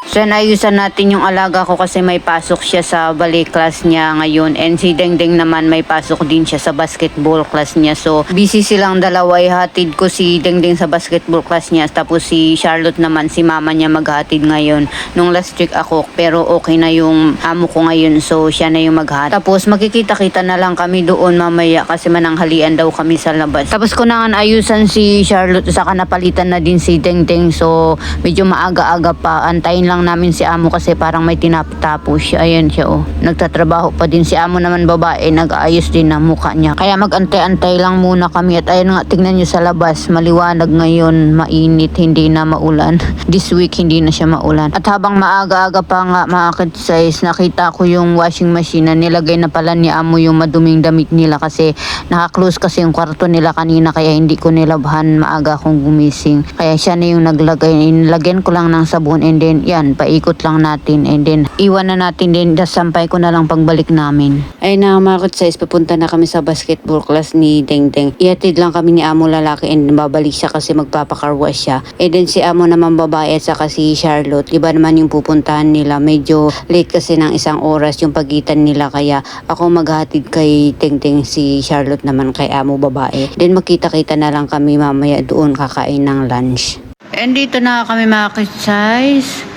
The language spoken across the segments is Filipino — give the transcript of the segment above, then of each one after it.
So ayusan natin yung alaga ko kasi may pasok siya sa ballet class niya ngayon. And si Dengdeng naman may pasok din siya sa basketball class niya. So busy silang dalawa. Hatid ko si Dengdeng sa basketball class niya. Tapos si Charlotte naman, si mama niya maghatid ngayon. Nung last week ako, pero okay na yung amo ko ngayon. So siya na yung maghatid. Tapos makikita-kita na lang kami doon mamaya kasi mananghalian daw kami sa labas. Tapos ko na nga ayusan si Charlotte, saka napalitan na din si Dengdeng. So medyo maaga-aga pa. Antayin lang namin si amo kasi parang may tinapos siya. Ayan siya oh. Nagtatrabaho pa din si amo naman babae. Nag-aayos din ng mukha niya. Kaya mag-antay-antay lang muna kami. At ayun nga, tignan nyo sa labas. Maliwanag ngayon. Mainit. Hindi na maulan. This week hindi na siya maulan. At habang maaga-aga pa nga mga size, nakita ko yung washing machine na nilagay na pala ni amo yung maduming damit nila kasi naka-close kasi yung kwarto nila kanina kaya hindi ko nilabhan maaga akong gumising. Kaya siya na yung naglagay. Lagyan ko lang ng sabon and then yan, paikot lang natin and then iwan na natin din, sampay ko na lang pagbalik namin. Ay na mga size, papunta na kami sa basketball class ni Dengdeng. Ihatid lang kami ni amo lalaki and babalik siya kasi magpapakarwash siya. And then si amo naman babae at saka si Charlotte, iba naman yung pupuntahan nila. Medyo late kasi ng isang oras yung pagitan nila kaya ako maghatid kay Dengdeng, si Charlotte naman kay amo babae. Then makita-kita na lang kami mamaya doon kakain ng lunch. And dito na kami mga size.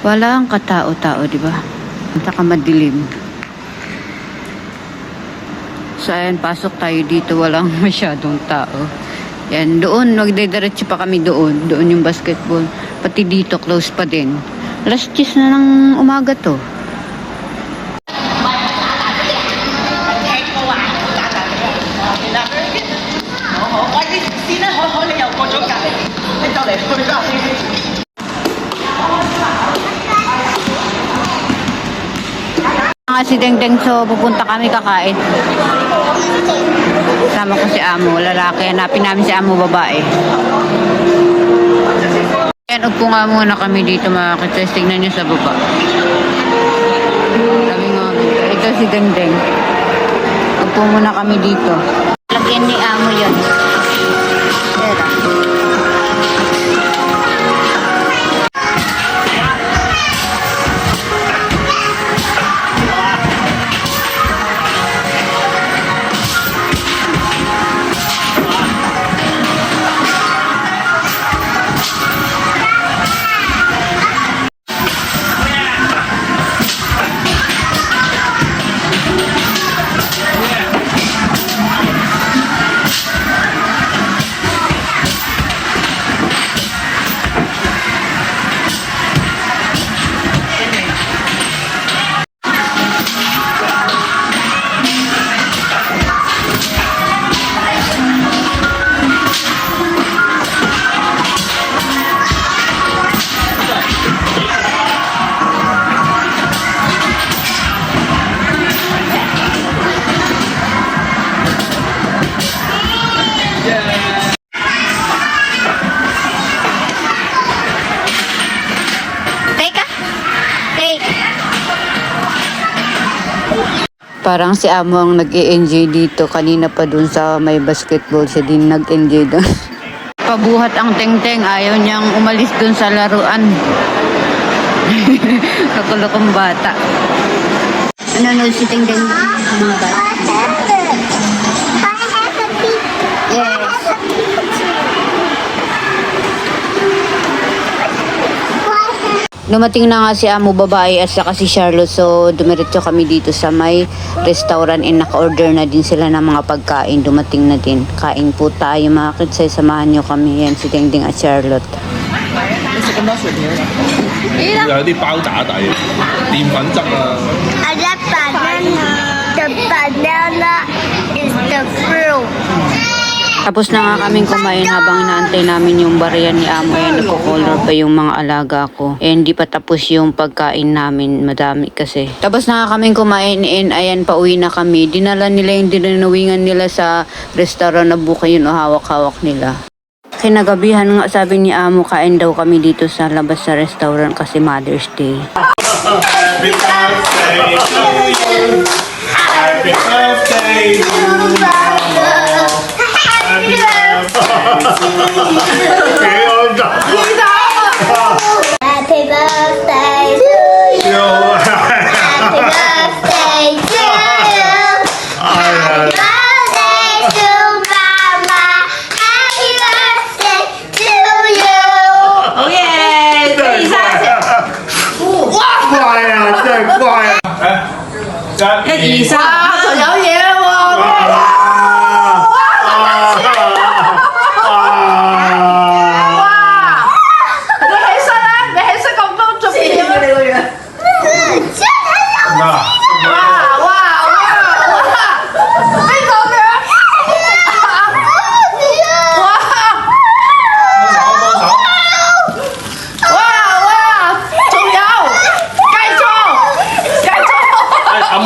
Walang katao-tao, di ba? Saka madilim. So, ayan, pasok tayo dito. Walang masyadong tao. Yan, doon, magdediretso pa kami doon. Doon yung basketball. Pati dito, close pa din. Last cheese na ng umaga to. Si Dengdeng, so pupunta kami kakain. Sama ko si amo, lalaki. Hanapin namin si amo, babae. Ayan, upo nga muna kami dito mga kids. Tignan nyo sa baba. Sabi nga, ito si Dengdeng. Upo muna kami dito. Lagyan ni amo yun. Pera. Parang si amo ang nag-i-enjoy dito. Kanina pa dun sa may basketball siya din nag-enjoy dun. Pabuhat ang Tengteng. Ayaw niyang umalis dun sa laruan. Kakulokong bata. Nanonood si Tengteng mga bata? Yes. Dumating na nga si amo babae at saka si Charlotte, so dumiretso kami dito sa may restaurant and naka-order na din sila ng mga pagkain. Dumating na din. Kain po tayo mga kids, samahan nyo kami. Yan si Dengdeng at Charlotte. 有啲包炸底，澱粉質啊。I like banana. The banana is the fruit. Tapos na nga kaming kumain habang inaantay namin yung bariyan ni amo. Ayan, nagko-color pa yung mga alaga ko. And di pa tapos yung pagkain namin. Madami kasi. Tapos na nga kaming kumain and ayan, pauwi na kami. Dinala nila yung dinanuwingan nila sa restaurant na buka yun o hawak-hawak nila. Kinagabihan nga sabi ni amo, kain daw kami dito sa labas sa restaurant kasi Mother's Day. Happy birthday to you. Happy birthday to you. Happy birthday 以上。哇，仲有嘢喎！哇！你起身啦！你起身咁多做咩啊？你個樣！哇哇哇哇！邊個嘅？哇！哇哇！仲有，繼續，繼續。阿媽。